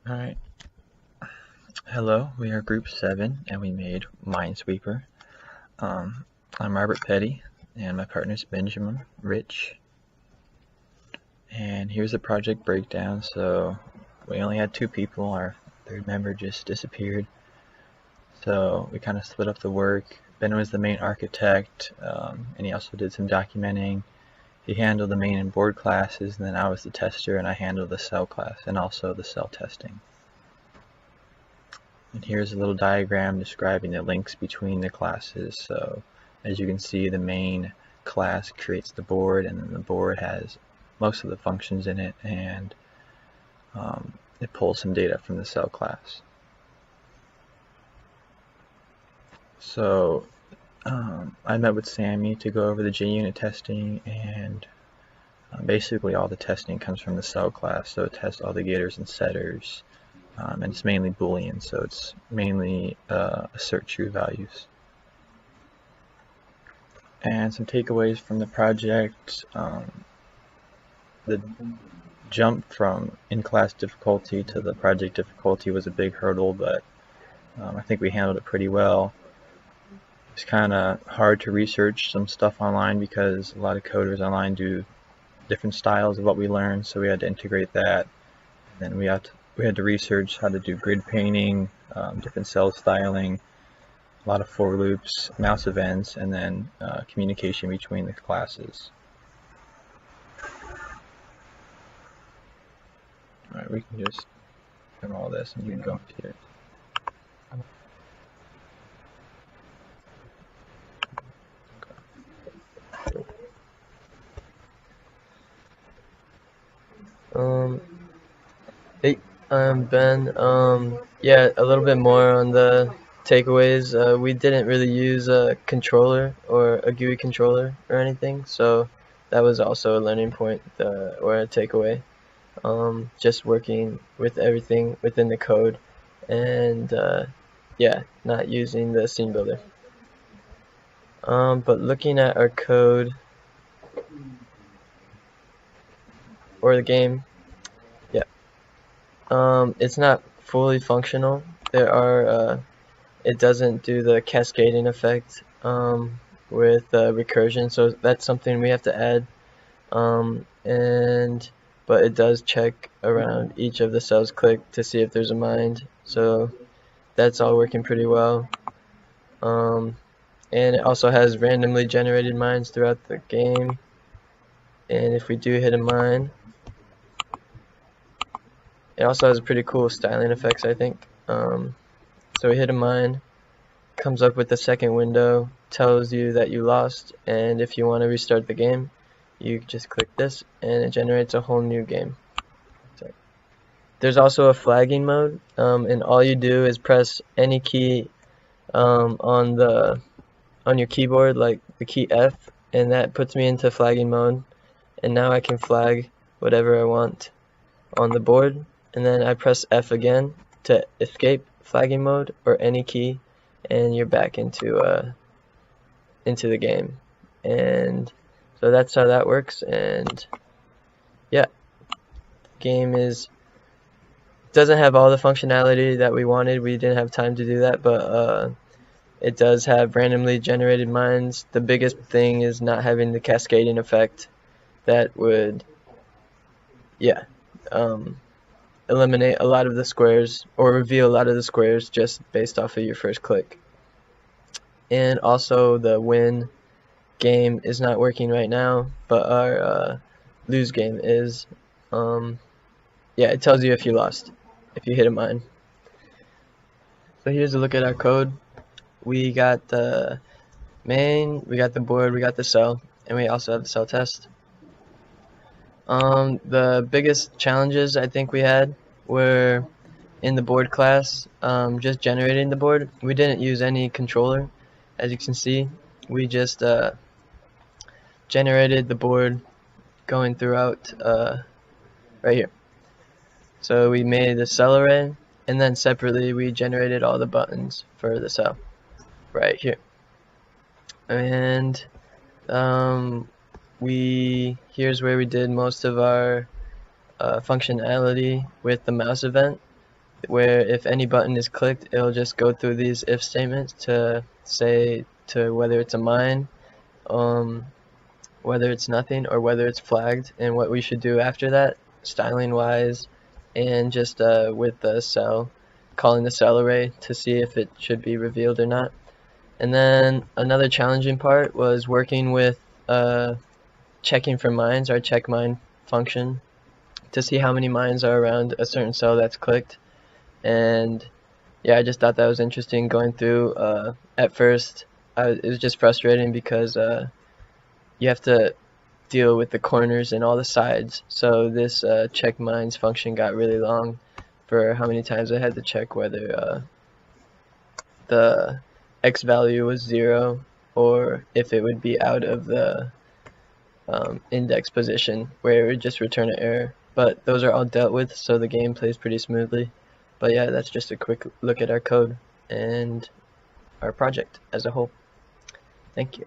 Alright, hello, we are group 7 and we made Minesweeper. I'm Robert Petty and my partner's Benjamin Rich. And here's the project breakdown. So we only had 2 people, our third member just disappeared. So we kind of split up the work. Ben was the main architect and he also did some documenting. He handled the main and board classes, and then I was the tester and I handled the cell class and also the cell testing. And here's a little diagram describing the links between the classes. So as you can see, the main class creates the board, and then the board has most of the functions in it, and it pulls some data from the cell class. So I met with Sammy to go over the JUnit testing, and basically all the testing comes from the cell class. So it tests all the getters and setters. And it's mainly Boolean, so it's mainly assert true values. And some takeaways from the project: the jump from in-class difficulty to the project difficulty was a big hurdle, but I think we handled it pretty well. It's kind of hard to research some stuff online because a lot of coders online do different styles of what we learned, so we had to integrate that. And then we had to research how to do grid painting, different cell styling, a lot of for loops, mouse events, and then communication between the classes. Alright, we can just trim all this and you can go into it. Hey, I'm Ben. Yeah, a little bit more on the takeaways. We didn't really use a controller or a GUI controller or anything, so that was also a learning point or a takeaway. Just working with everything within the code, and yeah, not using the scene builder. But looking at our code or the game, yeah, it's not fully functional. It doesn't do the cascading effect with recursion, so that's something we have to add. But it does check around each of the cells clicked to see if there's a mind, so that's all working pretty well. And it also has randomly generated mines throughout the game, and if we do hit a mine, it also has pretty cool styling effects, I think. So we hit a mine, comes up with the second window, tells you that you lost, and if you want to restart the game, you just click this and it generates a whole new game. There's also a flagging mode, and all you do is press any key on your keyboard, like the key F, and that puts me into flagging mode, and now I can flag whatever I want on the board, and then I press F again to escape flagging mode, or any key, and you're back into the game. And so that's how that works. And yeah, the game doesn't have all the functionality that we wanted. We didn't have time to do that, but it does have randomly generated mines. The biggest thing is not having the cascading effect that would eliminate a lot of the squares, or reveal a lot of the squares just based off of your first click. And also the win game is not working right now, but our lose game is. Yeah, it tells you if you lost, if you hit a mine. So here's a look at our code. We got the main, we got the board, we got the cell, and we also have the cell test. The biggest challenges I think we had were in the board class, just generating the board. We didn't use any controller, as you can see. We just generated the board going throughout right here. So we made the cell array, and then separately we generated all the buttons for the cell right here. And here's where we did most of our functionality with the mouse event. where if any button is clicked, it'll just go through these if statements to say to whether it's a mine, whether it's nothing, or whether it's flagged, and what we should do after that, styling wise, and just with the cell, calling the cell array to see if it should be revealed or not. And then another challenging part was working with checking for mines, our check mine function, to see how many mines are around a certain cell that's clicked. And yeah, I just thought that was interesting going through. At first, it was just frustrating because you have to deal with the corners and all the sides. So this check mines function got really long for how many times I had to check whether the X value was 0 or if it would be out of the index position where it would just return an error. But those are all dealt with, so the game plays pretty smoothly. But yeah, that's just a quick look at our code and our project as a whole. Thank you.